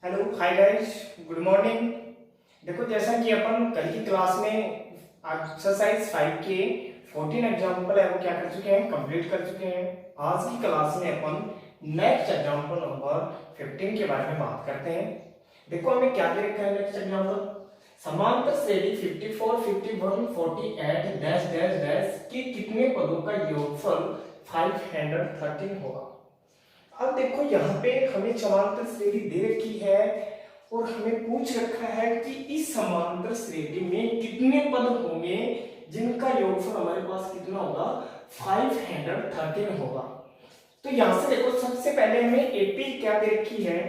Hello hi guys, good morning. देखो, जैसा कि अपन कल की क्लास में एक्सरसाइज 5 के 14 एग्जाम्पल है वो क्या कर चुके हैं, कंप्लीट कर चुके हैं। आज की क्लास में अपन नेक्स्ट एग्जाम्पल नंबर 15 के बारे में बात करते हैं। देखो, हमें क्या दे रखा है नेक्स्ट एग्जाम्पल। समांतर श्रेणी 54, 51, 48 डैश डैश डैश के कितने पदों का योगफल 513 होगा। अब देखो, यहाँ पे हमें समांतर श्रेणी दे रखी है और हमें पूछ रखा है कि इस समांतर श्रेणी में कितने पद होंगे जिनका योगफल हमारे पास कितना होगा, 513 होगा। तो यहां से देखो, सबसे पहले हमें एपी क्या दे रखी है,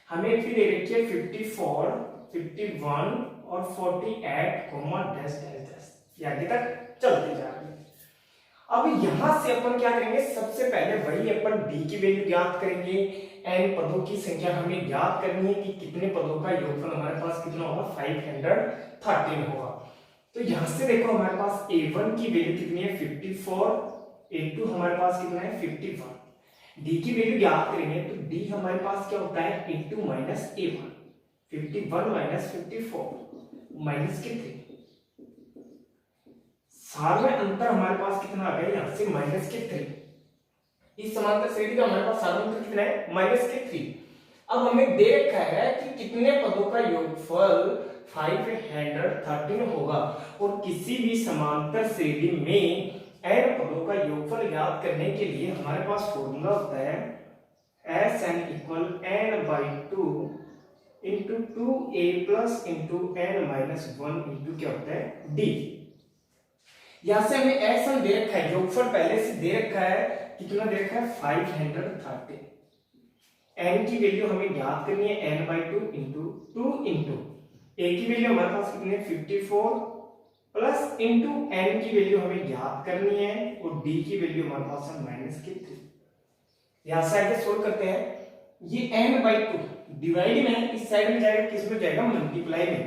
हमें एपी दे रखी है 54, 51 और 48 डैश डैश डैश, आगे तक चलती जा रही है। अब यहां से अपन क्या करेंगे, सबसे पहले वही अपन डी की वैल्यू ज्ञात करेंगे। एन पदों की संख्या हमें ज्ञात करनी है कि कितने पदों का योगफल हमारे पास कितना होगा, 513 होगा। तो यहां से देखो, हमारे पास a1 की वैल्यू कितनी है, 54, a2 हमारे पास कितना है, 51। डी की वैल्यू ज्ञात करेंगे तो डी हमारे पास क्या होता है, a2 minus a1, 51 minus 54 minus के 3। सार में अंतर हमारे पास कितना आ गया, यहां से माइनस के 3। इस समांतर श्रेणी का हमारे पास सार में अंतर कितना है, माइनस के 3। अब हमें दे रखा है कि कितने पदों का योगफल 513 होगा और किसी भी समांतर श्रेणी में n पदों का योगफल ज्ञात करने के लिए हमारे पास फॉर्मूला होता है Sn equal n by 2 into 2a plus into n minus 1 into क्या होता है, d। यहां से हमें एस दे रखा है, योगफल पहले से दे रखा है, कितना दे रखा है, 513। n की वैल्यू हमें ज्ञात करनी है n by 2 into 2 into a की वैल्यू हमारे पास कितनी है, 54 प्लस इंटू n की वैल्यू हमें ज्ञात करनी है और d की वैल्यू हमारे पास है माइनस के 3। यहां से आगे सोल्व करते हैं। ये n बाई 2 डिवाइड में इस साइड में जाएगा, किस में जाएगा, मल्टीप्लाई में।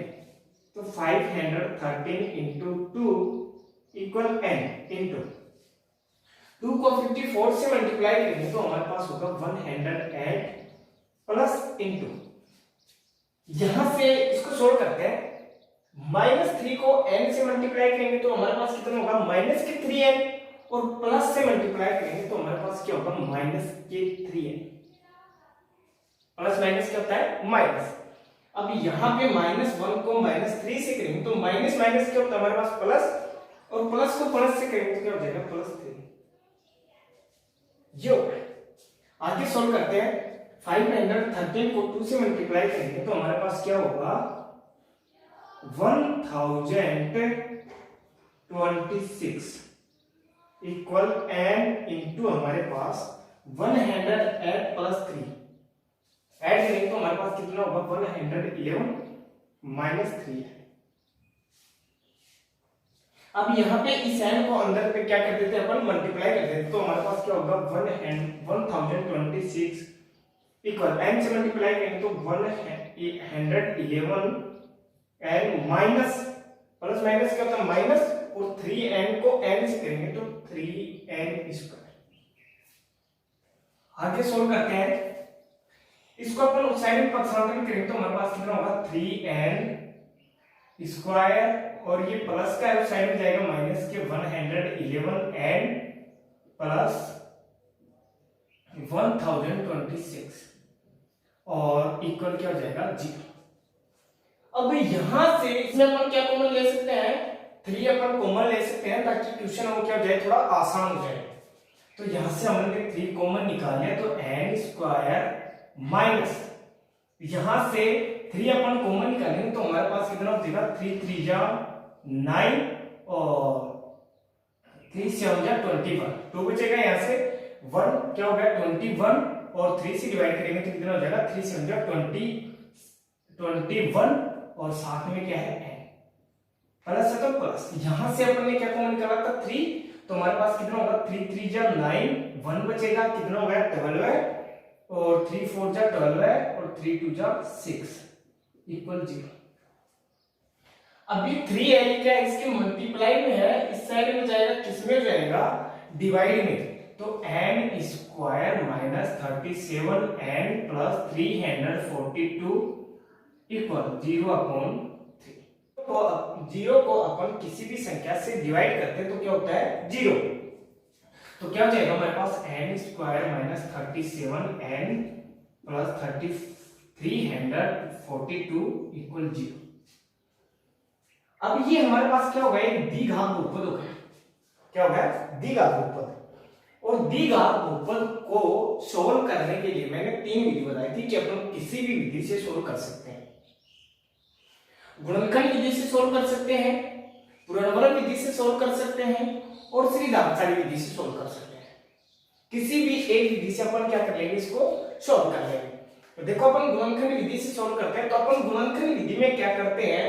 तो 513 इंटू 2 इक्वल n इंटू 2 को 54 से मल्टीप्लाई करेंगे तो हमारे पास होगा 108 प्लस इंटू, यहां से इसको सोल्व करते हैं, -3 को n से मल्टीप्लाई करेंगे तो हमारे पास कितना होगा, माइनस के 3n, और प्लस से मल्टीप्लाई करेंगे तो हमारे पास क्या होगा, माइनस के 3n। प्लस माइनस क्या होता है, माइनस। अब यहां पे -1 को -3 से करेंगे तो माइनस माइनस क्या होता है, हमारे पास प्लस, और प्लस को प्लस से करेंगे तो क्या हो जाएगा, +3। जो आगे सोल्व करते हैं, 513 को 2 से मल्टीप्लाई करेंगे तो हमारे पास क्या होगा, 1026 इक्वल n इंटू हमारे पास 108 प्लस 3 ऐड करेंगे तो हमारे पास कितना होगा, 111 माइनस 3 है। अब यहाँ पे इस n को अंदर पे क्या कर देते हैं, अपन मल्टीप्लाई कर देते हैं तो हमारे पास क्या होगा, 1026 इक्वल n से मल्टीप्लाई करेंगे तो 111 n माइनस, प्लस माइनस क्या होता है, माइनस, और 3n को n से करेंगे तो 3n स्क्वायर। आगे सोल्व करते हैं, इसको अपन उस साइड में पक्षांतरण करेंगे तो हमारे पास कितना होगा, 3n स्क्वायर, और ये प्लस का उस साइड में जाएगा माइनस के 111n प्लस 1026 और इक्वल क्या हो जाएगा, 0। अब यहां से इसमें अपन क्या कॉमन ले सकते हैं, 3 अपन कॉमन ले सकते हैं ताकि क्वेश्चन हो क्या हो जाए, थोड़ा आसान हो जाए। तो यहां से हमने 3 कॉमन निकाल लिया तो n स्क्वायर माइनस, यहां से 3 अपन कॉमन निकालेंगे तो हमारे पास कितना हो जाएगा, 3 3 जा 9 और 3 7 जा 21, 2 बचेगा, यहां से 1 क्या हो गया, 21, और 3 से डिवाइड करेंगे तो कितना हो जाएगा, 3 7 जा 21, और साथ में क्या है, n प्लस है तो प्लस। यहां से अपन ने क्या कॉमन निकाला था, 3, तो हमारे पास कितना होगा, 3 3 जा 9, 1 बचेगा, कितना हो गया, 12 है, और 3 4 जा 12 है, और 3 2 जा 6 इक्वल 0। अभी 3 है, क्या इसके मल्टीप्लाई में है, इस साइड में जाएगा, किसमें जाएगा, डिवाइड में। तो n square minus 37 n plus 342 equal 0/3। तो 0 को अपन किसी भी संख्या से डिवाइड करते हैं तो क्या होता है 0। तो क्या हो जाएगा हमारे पास n square minus 37 n plus 342 equal 0। अब ये हमारे पास क्या होगा, एक द्विघात बहुपद हो गया। क्या हो गया, द्विघात बहुपद। और द्विघात बहुपद को सोल्व करने के लिए मैंने 3 विधि बताई थी कि अपन किसी भी विधि से सोल्व कर सकते हैं। गुणनखंड विधि से सोल्व कर सकते हैं, पुनर्वरण विधि से सोल्व कर सकते हैं और श्रीधामचारी विधि से सोल्व कर सकते हैं। किसी भी एक विधि से अपन क्या कर लेंगे, इसको सोल्व कर लेंगे। तो देखो अपन गुणनखंड विधि से सोल्व करते हैं, तो अपन गुणनखंड विधि में क्या करते हैं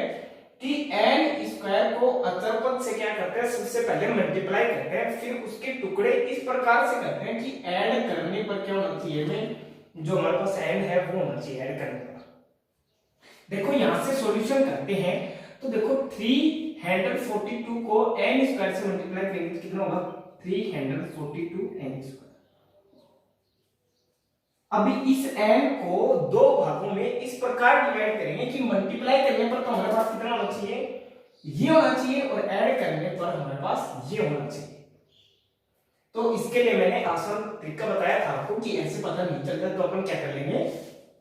कि n स्क्वायर को अचर पद से क्या करते हैं, सबसे पहले मल्टीप्लाई करते हैं, फिर उसके टुकड़े इस प्रकार से करते हैं कि ऐड करने पर क्या होना चाहिए में जो हमारे पास n है वो होना चाहिए ऐड करने पर। देखो यहां से सॉल्यूशन करते हैं तो देखो 342 को n स्क्वायर से मल्टीप्लाई करेंगे तो कितना होगा 342 n स्क्वायर। अभी इस n को दो भागों में इस प्रकार डिवाइड करेंगे कि मल्टीप्लाई करने पर तो हमारे पास कितना होना चाहिए, ये होना चाहिए, और ऐड करने पर हमारे पास ये होना चाहिए। तो इसके लिए मैंने आसान तरीका बताया था आपको कि ऐसे पता नहीं चलता, तो अपन क्या कर लेंगे,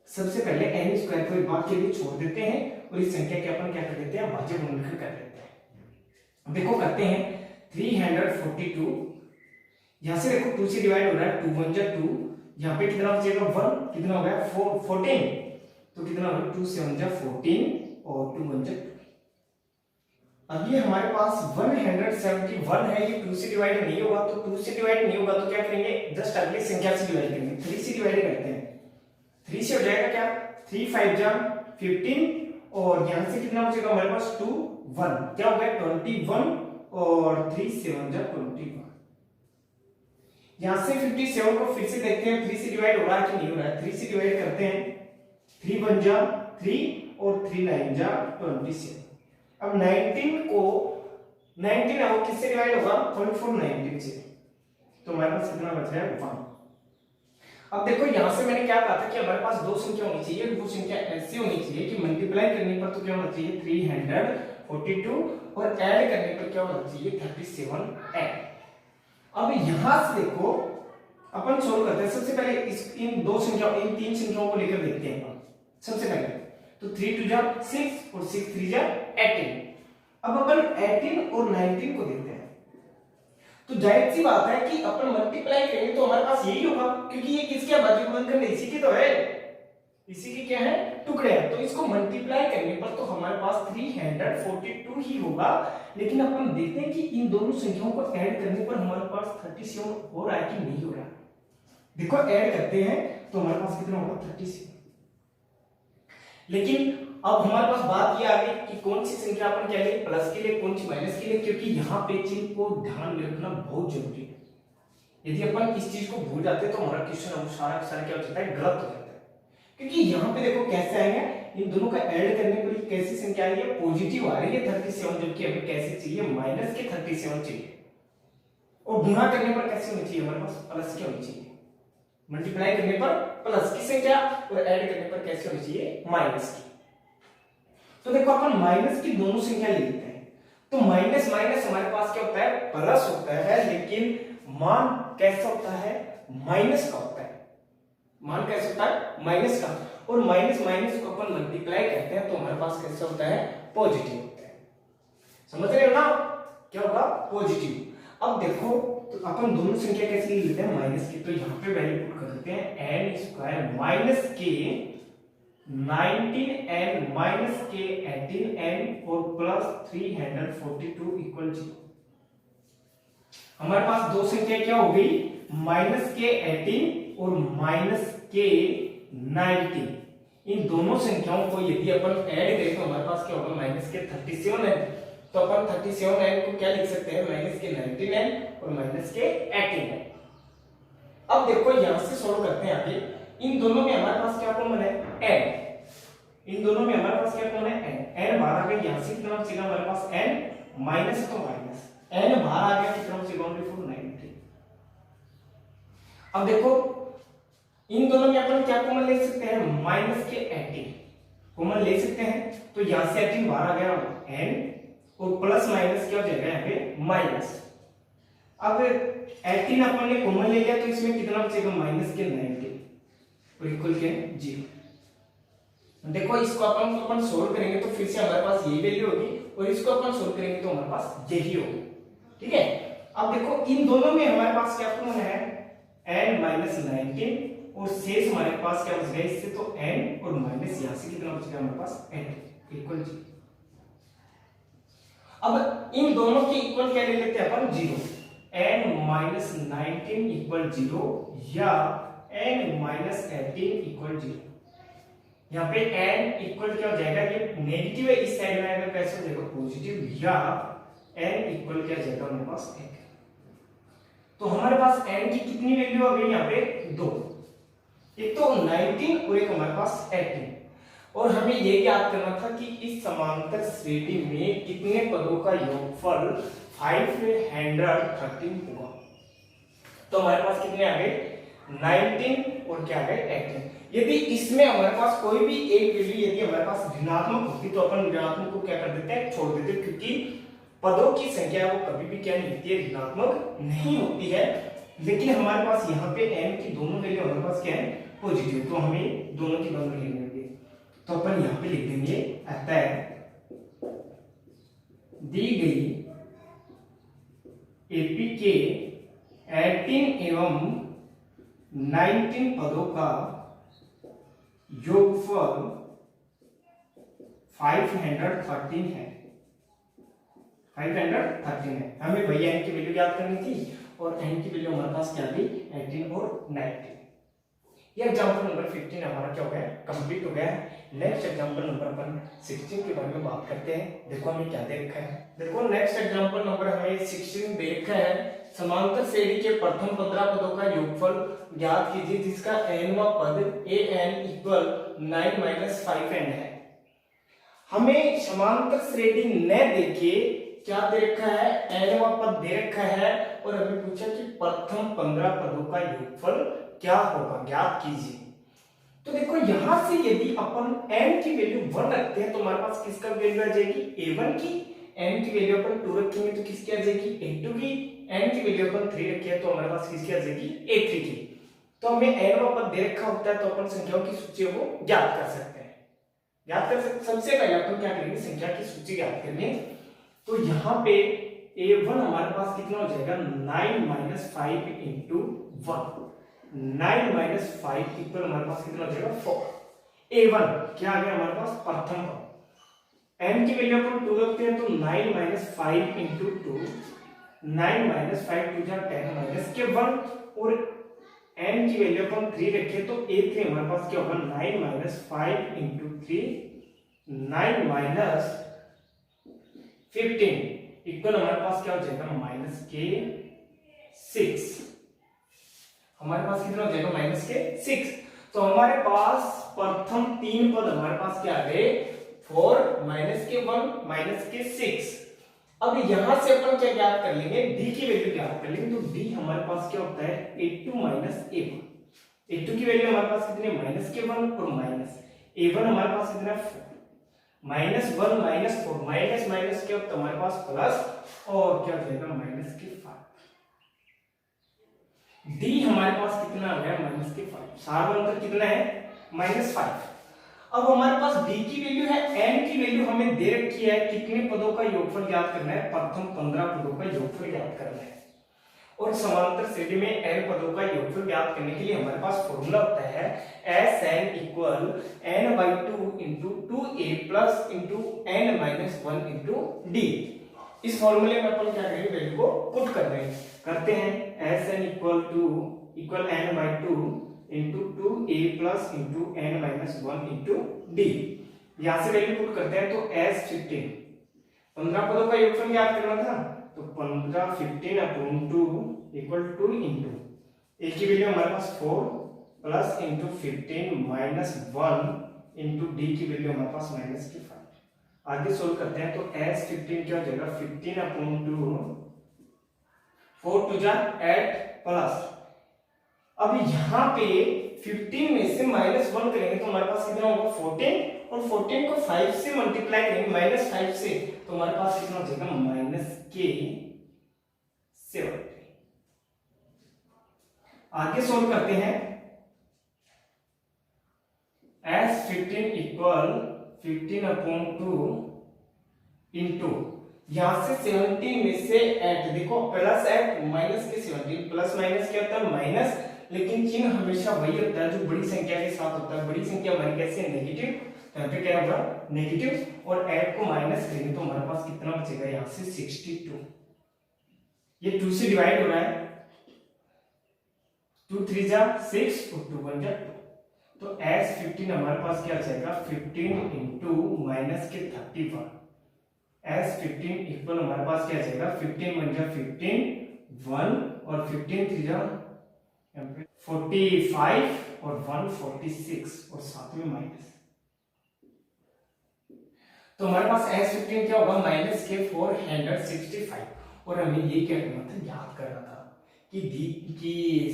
सबसे पहले n स्क्वायर को एक बार के लिए छोड़ देते हैं और इस संख्या के अपन क्या कर देते हैं, भाज्य गुणनखंड कर देते हैं। देखो करते हैं 342, यहां से देखो 2 से डिवाइड हो रहा है, 2 1 जा 2, यहाँ पे कितना बचेगा 1, कितना हो गया 14, तो कितना होगा 2 7 जा 14 और 2 1 जा 2। अब ये हमारे पास 171 है, ये 2 से डिवाइड नहीं होगा, तो 2 से डिवाइड नहीं होगा तो क्या करेंगे, जस्ट अगली संख्या से डिवाइड करेंगे, 3 से डिवाइड करते हैं। 3 से हो जाएगा क्या 3 5 जा 15 और यहां से कितना बचेगा हमारे पास 2 1, क्या हो गया 21 और 3 7 जा 21। यहां से 57 को फिर से देखते हैं 3 से डिवाइड हो रहा है कि नहीं हो रहा है, 3 से डिवाइड करते हैं, 3 1 जा 3 और 3 9 जा 27। अब 19 को 19 है वो किससे डिवाइड होगा 0.419 से, तो हमारे पास कितना बच रहा है 1। अब देखो यहां से मैंने क्या कहा था कि हमारे पास दो संख्या होनी चाहिए, वो संख्या ऐसी होनी चाहिए कि मल्टीप्लाई करने पर तो क्या होना चाहिए 342 और ऐड करने पर क्या होना चाहिए 37n। अब यहां से देखो अपन सोल्व करते हैं, सबसे पहले इन दो संख्याओं इन तीन संख्याओं को लेकर देखते हैं सबसे पहले। तो 3 2 जा 6 और 6 3 जा 18। अब अपन 18 और 19 को देखते हैं, तो जाहिर सी बात है कि अपन मल्टीप्लाई करेंगे तो हमारे पास यही होगा, क्योंकि ये किसके भाज्य गुणनखंड है, इसी की तो है, इसी की क्या है टुकड़े हैं, तो इसको मल्टीप्लाई करने पर तो हमारे पास 342 ही होगा। लेकिन अपन देखते हैं कि इन दोनों संख्याओं को ऐड करने पर हमारे पास 37 हो रहा है कि नहीं हो रहा है। देखो ऐड करते हैं तो हमारे पास कितना होगा 37। लेकिन अब हमारे पास बात ये आ गई कि कौन सी संख्या अपन क्या लें, प्लस के लिए, कौन सी माइनस के लिए, क्योंकि यहाँ पे चिन्ह को ध्यान में रखना बहुत जरूरी है। यदि अपन इस चीज को भूल जाते तो हमारा क्वेश्चन सारा क्या हो जाता है, गलत हो जाता है। क्योंकि यहाँ पे देखो कैसे आएंगे, इन दोनों का ऐड करने पर कैसी संख्या आ रही है, पॉजिटिव आ रही है 37, जबकि हमें कैसे चाहिए माइनस के 37 चाहिए। और गुणा करने पर कैसे होनी चाहिए हमारे पास प्लस की होनी चाहिए, मल्टीप्लाई करने पर प्लस की संख्या और ऐड करने पर कैसे होनी चाहिए माइनस की। तो देखो अपन माइनस की दोनों संख्या ले लेते हैं, तो माइनस माइनस हमारे पास क्या होता है प्लस होता है, लेकिन मान कैसा होता है माइनस का होता है, मान कैसे होता है माइनस का, और माइनस माइनस को अपन मल्टीप्लाई करते हैं तो हमारे पास कैसे होता है पॉजिटिव होता है। समझ रहे हो ना, क्या होगा पॉजिटिव। अब देखो तो अपन दोनों संख्या कैसे ले लेते हैं माइनस की, तो यहाँ पे वैल्यू पुट कर देते हैं n स्क्वायर माइनस के 19n माइनस के 18n और प्लस 342 इक्वल 0। हमारे पास दो संख्या क्या हो गई, माइनस के 18 और माइनस के 19। इन दोनों संख्याओं को यदि अपन ऐड करें तो हमारे पास क्या होगा माइनस के 37 है, तो अपन 37n को क्या लिख सकते हैं माइनस के 19n और माइनस के 18n। अब देखो यहां से सॉल्व करते हैं आगे, इन दोनों में हमारे पास क्या कॉमन है n, इन दोनों में हमारे पास क्या कॉमन है n बाहर आ गया, यहां से कितना बचेगा हमारे पास n माइनस तो माइनस n बाहर आ गया, कितना बचेगा ओनली 493। अब देखो इन दोनों में अपन क्या कॉमन ले सकते हैं, माइनस के 18 कॉमन ले सकते हैं, तो यहां से 18 बाहर आ गया एन और प्लस माइनस क्या हो जाएगा यहाँ पे माइनस। अब 18 अपन ने कॉमन ले लिया तो इसमें कितना बचेगा, माइनस के 19 और इक्वल के 0। देखो इसको अपन सोल्व करेंगे तो फिर से हमारे पास यही वैल्यू होगी और इसको अपन सोल्व करेंगे तो हमारे पास यही होगी, ठीक है। अब देखो इन दोनों में हमारे पास क्या कॉमन है, n माइनस 19 और शेष हमारे पास क्या बच गया इससे, तो n और माइनस यहां से कितना बच गया हमारे पास n इक्वल 0। अब इन दोनों के इक्वल क्या ले लेते हैं अपन, 0, n माइनस 19 इक्वल 0 या n माइनस 18 इक्वल 0। यहाँ पे n इक्वल क्या हो जाएगा, ये नेगेटिव है, इस साइड में आएगा कैसे हो जाएगा पॉजिटिव, या n इक्वल क्या जाएगा हमारे पास 1। तो हमारे पास n की कितनी वैल्यू आ गई यहाँ पे, 2, एक तो 19 और एक हमारे पास 18। और हमें ये याद करना था कि इस समांतर श्रेणी में कितने पदों का योगफल 513 होगा। तो हमारे पास कितने आ गए, 19 और क्या आ गए 18। यदि इसमें हमारे पास कोई भी एक वैल्यू यदि हमारे पास ऋणात्मक होती तो अपन ऋणात्मक को क्या कर देते हैं, छोड़ देते, क्योंकि पदों की संख्या वो कभी भी क्या नहीं होती है, ऋणात्मक नहीं होती है। लेकिन हमारे पास यहाँ पे n की दोनों वैल्यू हमारे पास क्या है, पॉजिटिव, तो हमें दोनों की दोनों लेनी होगी। तो अपन यहाँ पे लिख देंगे, अतः दी गई एपी के 18 एवं 19 पदों का योगफल 513 है। 513 है। हमें भैया n की वैल्यू याद करनी थी और n की वैल्यू हमारे पास क्या थी, 18 और 19। ये एग्जांपल नंबर 15 हमारा क्या हो गया, कंप्लीट हो गया है। नेक्स्ट एग्जांपल नंबर अपन 16 के बारे में बात करते हैं। देखो हमें क्या दे रखा है, देखो नेक्स्ट एग्जांपल नंबर हमें 16 दे रखा है, समांतर श्रेणी के प्रथम 15 पदों का योगफल ज्ञात कीजिए जिसका nवां पद an इक्वल 9 माइनस 5n है। हमें समांतर श्रेणी न देके क्या दे रखा है, nवां पद दे रखा है और हमें पूछा कि प्रथम 15 पदों का योगफल क्या होगा, ज्ञात कीजिए। तो देखो यहां से यदि अपन n की वैल्यू 1 रखते हैं तो हमारे पास किसका वैल्यू आ जाएगी, a1 की। n की वैल्यू अपन 2 रखेंगे तो किसकी आ जाएगी, a2 की। n की वैल्यू अपन 3 रखी है तो हमारे पास किसकी आ जाएगी, a3 की। तो हमें n वां पद दे रखा होता है तो अपन संख्याओं की सूची को ज्ञात कर सकते हैं। ज्ञात कर सकते, सबसे पहले अपन क्या करेंगे, संख्या की सूची ज्ञात करनी। तो यहाँ पे a1 हमारे पास कितना हो जाएगा, 9 माइनस 5 इंटू 1। 9 माइनस 5 इक्वल हमारे पास कितना हो जाएगा, 4। a1 क्या आ गया हमारे पास, प्रथम पद। n की वैल्यू अपन 2 रखते हैं तो 9 माइनस 5 इंटू 2, 9 माइनस 5 2 जा 10 माइनस के 1, और n की वैल्यू अपन 3 रखे तो a3 हमारे पास क्या होगा, 9 माइनस 5 इंटू 3, 9 माइनस 15 इक्वल हमारे पास क्या हो जाएगा, माइनस के 6। हमारे पास कितना हो जाएगा, माइनस के 6। तो हमारे पास प्रथम 3 पद हमारे पास क्या आ गए, 4 माइनस के 1 माइनस के 6। अब यहां से अपन क्या ज्ञात कर लेंगे, d की वैल्यू ज्ञात कर लेंगे। तो d हमारे पास क्या होता है, a2 माइनस a1। a2 की वैल्यू हमारे पास कितनी है, माइनस के 1 और माइनस a1 हमारे पास कितना है, 4 माइनस 1 माइनस 4, माइनस माइनस क्या होता है हमारे पास प्लस, और क्या हो जाएगा माइनस के 5। d हमारे पास कितना आ गया, माइनस के 5। सारा अंतर कितना है, माइनस 5। अब हमारे पास d की वैल्यू है, n की वैल्यू हमें दे रखी है, कितने पदों का योगफल ज्ञात करना है, प्रथम 15 पदों का योगफल ज्ञात करना है। और समांतर श्रेणी में n पदों का योगफल ज्ञात करने के लिए हमारे पास फॉर्मूला होता है Sn equal n/2 into 2a plus into n minus 1 into d। इस फॉर्मूले में अपन क्या करेंगे, वैल्यू को पुट करते हैं। Sn equal n/2 into 2a plus into n minus 1 into d। यहां से वैल्यू पुट करते हैं तो S15 15 पदों का योगफल ज्ञात करना था, तो 15 15 अपॉन 2 इक्वल 2 इंटू a की वैल्यू हमारे पास 4 plus into 15 minus 1 into d की वैल्यू हमारे पास माइनस की 5। आगे सोल्व करते हैं तो S15 क्या हो जाएगा, 15 अपॉन 2, 4 2 जा 8 प्लस अब यहाँ पे 15 में से -1 करेंगे तो हमारे पास कितना होगा 14, और 14 को 5 से मल्टीप्लाई करेंगे -5 से, तो हमारे पास कितना हो जाएगा -k7। आगे सोल्व करते हैं। S15 इक्वल 15/2 इंटू यहां से 17 में से 8, देखो प्लस 8 माइनस के 17, प्लस माइनस क्या होता है माइनस, लेकिन चिन्ह हमेशा वही होता है जो बड़ी संख्या के साथ होता है। बड़ी संख्या हमारी कैसे है नेगेटिव, तो यहाँ पे क्या होगा नेगेटिव, और 8 को माइनस करेंगे तो हमारे पास कितना बचेगा यहाँ से 62। ये 2 से डिवाइड हो रहा है, 2 3 जा 6 और 2 1 जा 2, तो S15 हमारे पास क्या जाएगा 15 इंटू माइनस के 31, S15 इक्वल हमारे पास क्या जाएगा 15 1 जा 15 1 और 15 3 जा 45 और 1 46 और साथ में माइनस, तो हमारे पास S15 क्या होगा माइनस के 465। और हमें ये क्या करना था, याद करना था कि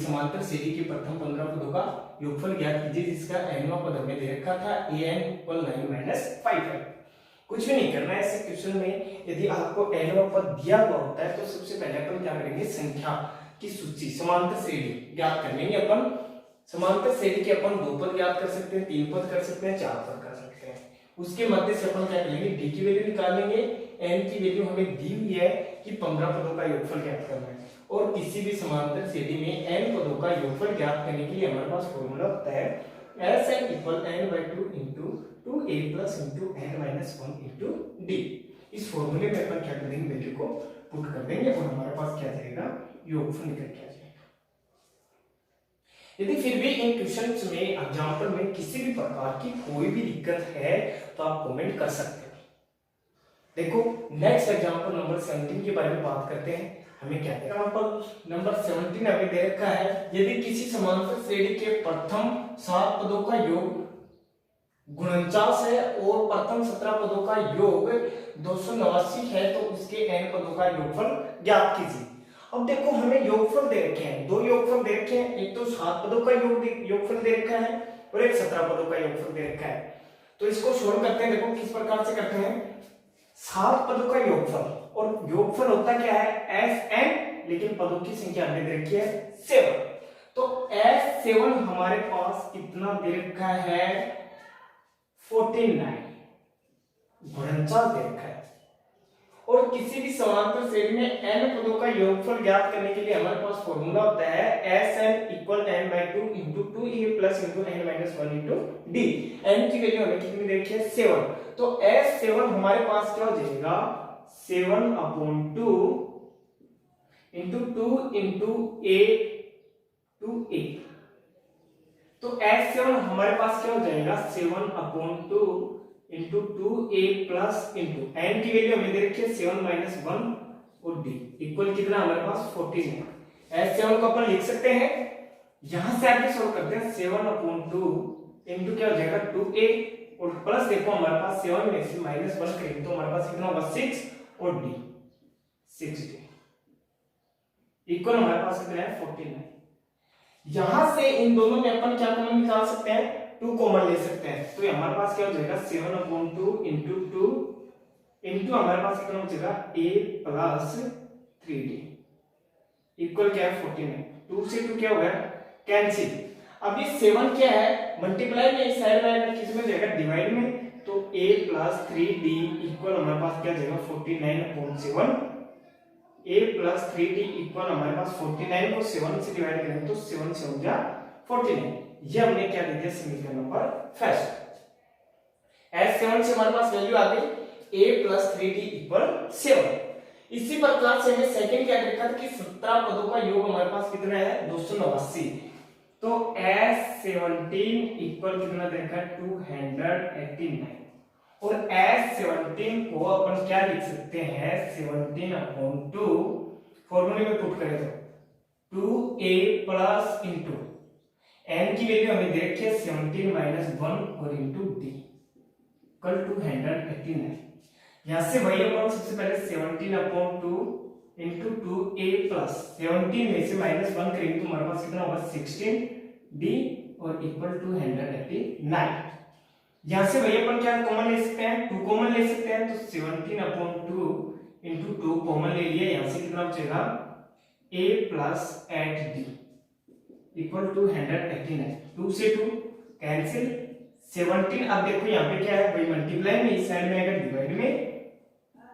समांतर श्रेणी के प्रथम 15 पदों का योगफल ज्ञात कीजिए जिसका nवां पद हमें दे रखा था an = 9 - 5 है। कुछ भी नहीं करना है ऐसे क्वेश्चन में। यदि आपको nवां पद दिया हुआ होता है तो सबसे पहले अपन क्या करेंगे, संख्या की सूची समांतर श्रेणी ज्ञात कर लेंगे अपन। समांतर श्रेणी के अपन 2 पद ज्ञात कर सकते हैं, 3 पद कर सकते हैं, 4 पद कर सकते हैं। उसके मध्य से अपन क्या करेंगे, d की वैल्यू निकाल लेंगे। n की वैल्यू हमें दी हुई है कि 15 पदों का योगफल ज्ञात करना है, और किसी भी समांतर श्रेणी में n पदों का योगफल ज्ञात करने के लिए हमारे पास फॉर्मूला होता है Sn = n/2 * 2a + n - 1 * d। इस फॉर्मूले में अपन क्या करेंगे, वैल्यू को पुट कर देंगे और हमारे पास क्या जाएगा, योगफल निकल के आ जाएगा। यदि फिर भी इन क्वेश्चंस में एग्जांपल में किसी भी प्रकार की कोई भी दिक्कत है तो आप कमेंट कर सकते हैं। देखो नेक्स्ट एग्जांपल नंबर 17 के बारे में बात करते हैं। हमें क्या एग्जांपल नंबर 17 हमें दे रखा है, यदि किसी समांतर श्रेणी के प्रथम 7 पदों का योग 49 है और प्रथम 17 पदों का योग 289 है तो उसके n पदों का योगफल ज्ञात कीजिए। अब देखो हमें योगफल दे रखे हैं, 2 योगफल दे रखे हैं, एक तो 7 पदों का योगफल दे रखा है और एक 17 पदों का योगफल दे रखा है। तो इसको सोल्व करते हैं। देखो किस प्रकार से करते हैं, 7 पदों का योगफल, और योगफल होता क्या है Sn, लेकिन पदों की संख्या हमने दे रखी है 7, तो S7 हमारे पास कितना दे रखा है 49, 49 दे रखा है। और किसी भी समांतर श्रेणी में n पदों का योगफल ज्ञात करने के लिए हमारे पास फॉर्मूला होता है Sn = n/2 * 2a + n - 1 * d। n की वैल्यू हमें कितनी दे रखी है 7, तो S7 हमारे पास क्या हो जाएगा 7/2 * 2 * a to a, तो S7 हमारे पास क्या हो जाएगा 7/2 * 2a + n की वैल्यू हमें दे रखी है 7 - 1 और d इक्वल कितना हमारे पास 14 है। S7 को अपन लिख सकते हैं, यहां से आगे सॉल्व करते हैं 7/2 इंटू क्या हो जाएगा 2a, और प्लस देखो हमारे पास 7 में से -1 करेंगे तो हमारे पास कितना होगा 6 और d 6d इक्वल हमारे पास कितना है 14 है। यहां से इन दोनों में अपन क्या कॉमन निकाल सकते हैं, 2 कॉमन ले सकते हैं, तो हमारे पास क्या हो जाएगा 7/2 इंटू 2 इंटू हमारे पास कितना हो जाएगा a + 3d इक्वल क्या है 14 है। 2 से 2 क्या हो गया कैंसिल। अब ये 7 क्या है मल्टीप्लाई में, साइड में किस में जाएगा डिवाइड में, तो a + 3d इक्वल हमारे पास क्या जाएगा 49/7, a + 3d इक्वल हमारे पास 49 को 7 से डिवाइड करेंगे तो 7 से 7 जा 49। ये हमने क्या दे दिया समीकरण नंबर फर्स्ट। S7 से हमारे पास वैल्यू आ गई a + 3d = 7। इसी प्रकार से हमें सेकंड क्या देखा था कि 17 पदों का योग हमारे पास कितना है 289, तो S17 इक्वल कितना देखा है 289, और S17 को अपन क्या लिख सकते हैं 17/2 फॉर्मूले में पुट करें तो 2a + इंटू n की वैल्यू हमें दे रखी है 17 - 1 और इंटू d कल 289। यहां से वही अपन सबसे पहले 17/2 इंटू 2a प्लस 17 में से -1 करेंगे तो हमारे पास कितना होगा 16d और इक्वल टू 189। यहां से भैया अपन क्या कॉमन ले सकते हैं, 2 कॉमन ले सकते हैं, तो 17/2 इंटू 2 कॉमन ले लिया, यहां से कितना बचेगा a plus 8d equal to 189। 2 से 2 कैंसिल, 17 अब देखो यहाँ पे क्या है भाई मल्टीप्लाई में, इस साइड में आएगा डिवाइड में,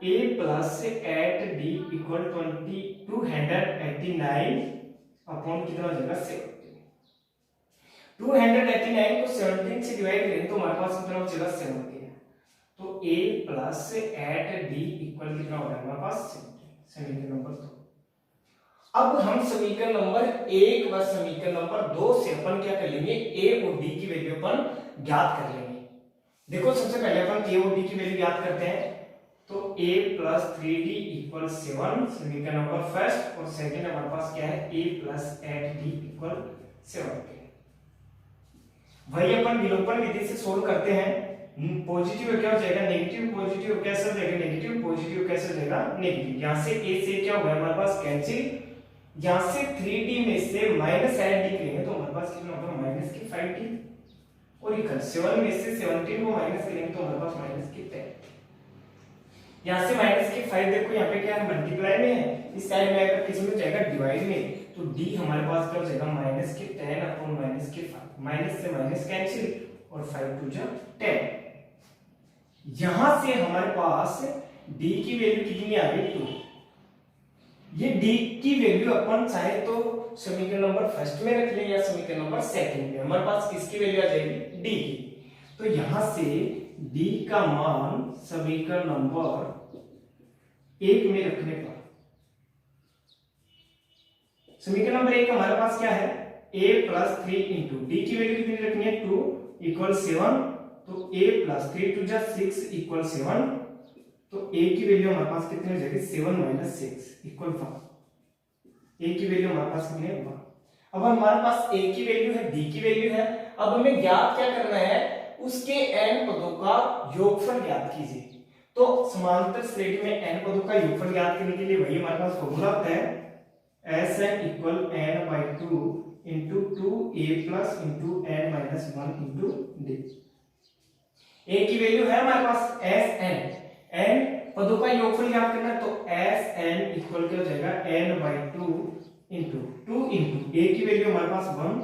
a plus 8d equal 289 upon कितना हो जाएगा 17। 289 को 17 से डिवाइड करें तो हमारे पास कितना बचेगा 17, तो a प्लस 8d इक्वल कितना हो जाएगा हमारे पास 17। समीकरण नंबर 2। अब हम समीकरण नंबर 1 व समीकरण नंबर 2 से अपन क्या कर लेंगे, a और d की वैल्यू अपन ज्ञात कर लेंगे। देखो सबसे पहले अपन a और d की वैल्यू ज्ञात करते हैं, तो a प्लस 3d इक्वल 7 समीकरण नंबर फर्स्ट, और सेकंड हमारे पास क्या है a प्लस 8d इक्वल 7। वही अपन विलोपन विधि से सोल्व करते हैं, पॉजिटिव क्या हो जाएगा नेगेटिव, पॉजिटिव कैसे हो जाएगा नेगेटिव, पॉजिटिव कैसे हो जाएगा नेगेटिव। यहां से a से क्या होगा हमारे पास कैंसिल, यहां से 3d में से -8d करेंगे तो हमारे पास कितना होगा -5d, और इक्वल 7 में से 17 को माइनस करेंगे तो हमारे पास -10। यहां से -5 देखो यहाँ पे क्या है मल्टीप्लाई में है, इस साइड में आएगा किस में जाएगा डिवाइड में, तो d हमारे पास क्या हो जाएगा -10 अपॉन -5, माइनस से माइनस कैंसिल और 5 2 जा 10। यहां से हमारे पास d की वैल्यू कितनी आ गई 2। ये d की वैल्यू अपन चाहे तो समीकरण नंबर फर्स्ट में रख ले या समीकरण नंबर सेकंड में, हमारे पास किसकी वैल्यू आ जाएगी d की। तो यहां से d का मान समीकरण नंबर 1 में रखने पर, समीकरण नंबर 1 हमारे पास क्या है a प्लस 3 इंटू d की वैल्यू कितनी रखनी है 2 इक्वल 7, तो a प्लस 3 2 जा 6 इक्वल 7, तो a की वैल्यू हमारे पास कितनी हो जाएगी 7 माइनस 6 इक्वल 1। a की वैल्यू हमारे पास कितनी है 1। अब हमारे पास a की वैल्यू है d की वैल्यू है, अब हमें ज्ञात क्या करना है उसके n पदों का योगफल ज्ञात कीजिए। तो समांतर श्रेणी में n पदों का योगफल ज्ञात करने के लिए वही हमारे पास फॉर्मूला होता है Sn equal n/2 into 2a plus into n minus 1 into d। a की वैल्यू है हमारे पास Sn, n पदों का योगफल ज्ञात करना है, तो Sn इक्वल क्या हो जाएगा n/2 इंटू 2 इंटू a की वैल्यू हमारे पास 1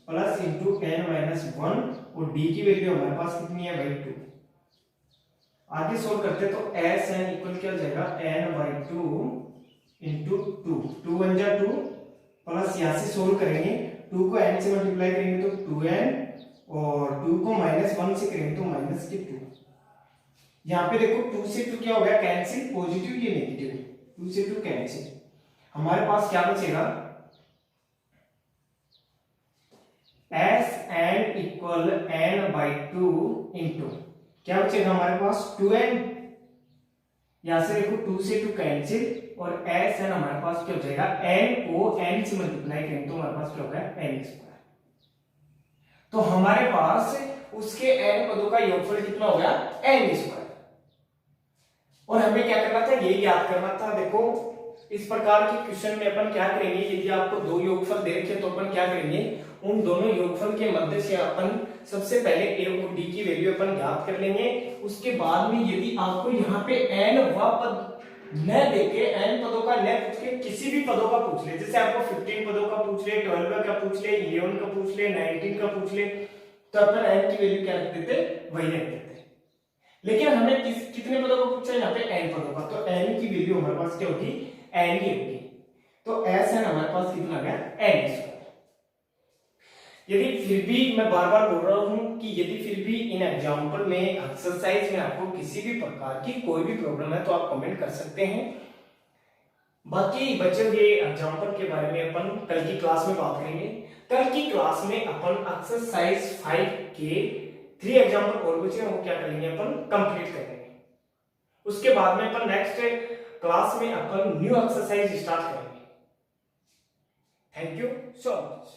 प्लस इंटू n माइनस 1 और d की वैल्यू हमारे पास कितनी है भाई 2। आगे सोल्व करते तो Sn इक्वल क्या हो जाएगा n/2 इंटू 2, 2 1 जा 2 प्लस यहां से सोल्व करेंगे 2 को n से मल्टीप्लाई करेंगे तो 2n और 2 को -1 से करेंगे तो -2। यहाँ पे देखो 2 से 2 क्या हो गया कैंसिल, पॉजिटिव ये नेगेटिव, 2 से 2 कैंसिल, हमारे पास क्या बचेगा Sn इक्वल n/2 इंटू क्या बचेगा हमारे पास 2n, यहां से देखो 2 से 2 कैंसिल और Sn हमारे पास क्या हो जाएगा n को n से मल्टीप्लाई करेंगे तो हमारे पास क्या होगा n²। तो हमारे पास उसके n पदों का योगफल कितना हो गया n²। और हमें क्या करना था यही याद करना था। देखो इस प्रकार के क्वेश्चन में अपन क्या करेंगे, यदि आपको दो योगफल दे रखे तो अपन क्या करेंगे उन दोनों योगफल के मध्य से अपन सबसे पहले a और d की वैल्यू अपन ज्ञात कर लेंगे। उसके बाद में यदि आपको यहाँ पे n व पद न देके n पदों का न पूछ के किसी भी पदों का पूछ ले, जैसे आपको 15 पदों का पूछ ले, 12 का पूछ ले, 11 का पूछ ले, 19 का पूछ ले, तो अपन n की वैल्यू क्या रख देते वही रख देते। लेकिन हमें कितने पदों का पूछा है यहाँ पे n पदों का, तो n की वैल्यू हमारे पास क्या होगी n ही होगी। तो Sn हमारे पास कितना आ गया n²। यदि फिर भी मैं बार बार बोल रहा हूं कि यदि फिर भी इन एग्जांपल में एक्सरसाइज में आपको किसी भी प्रकार की कोई भी प्रॉब्लम है तो आप कमेंट कर सकते हैं। बाकी बचे हुए एग्जांपल के बारे में अपन कल की क्लास में बात करेंगे। कल की क्लास में अपन एक्सरसाइज 5 के 3 एग्जांपल और बचे हैं वो क्या करेंगे अपन कंप्लीट करेंगे। उसके बाद में अपन नेक्स्ट क्लास में अपन न्यू एक्सरसाइज स्टार्ट करेंगे। Thank you so much.